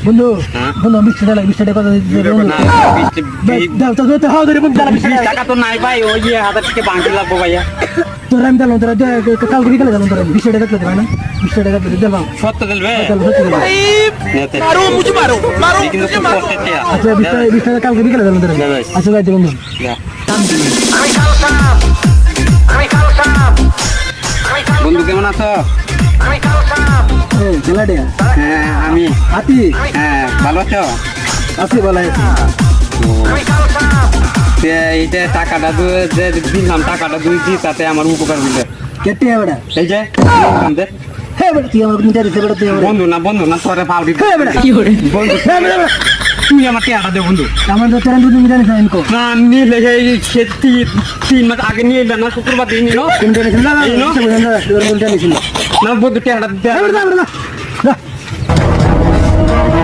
বন্ধু বন্ধু 20 টাকা লাগে 20 টাকা কথা দিতে বন্ধু দাও তো হাও ধরে বন্ধু 20 টাকা তো নাই ভাই ওই যে 1000 টাকা বাকি লাগবো ভাইয়া তোর আমি দিলাম তোরা কালকে বিকালে দিলাম তোরা 20 টাকা দিতে পারে না 20 টাকা দিতে দিলাম সত্য দিলবে मारो मुझे मारो मारो কিন্তু मुझे খুব मारो কষ্টের টিয়া আচ্ছা 20 টাকা কালকে বিকালে দিলাম তোরা আচ্ছা যাইতে বন্ধু বন্ধু কেমন আছো এই জেলাডিয়া হ্যাঁ আমি হাতি হ্যাঁ ভালো আছো আছি বলা এইটা টাকাটা যে দিলাম টাকাটা দিই তাতে আমার উপকার হইলে কেটে বেটা এই যে হে বেটা তুই আমার মিটার দিতে বেটা তুই আমার বন্ধু না তোরে পাউডি হে বেটা বন্ধু হে বেটা তুই আমার টাকাটা দে বন্ধু আমার তো তোরা দুদিন মিটার নিছ ইনকো না নিলে এই খেতি 3 মাস আগে নিয়ে না শুক্রবার দিন নিল মিটার নিছ না মিটার নিছ না বন্ধু টাকাটা দে হে বেটা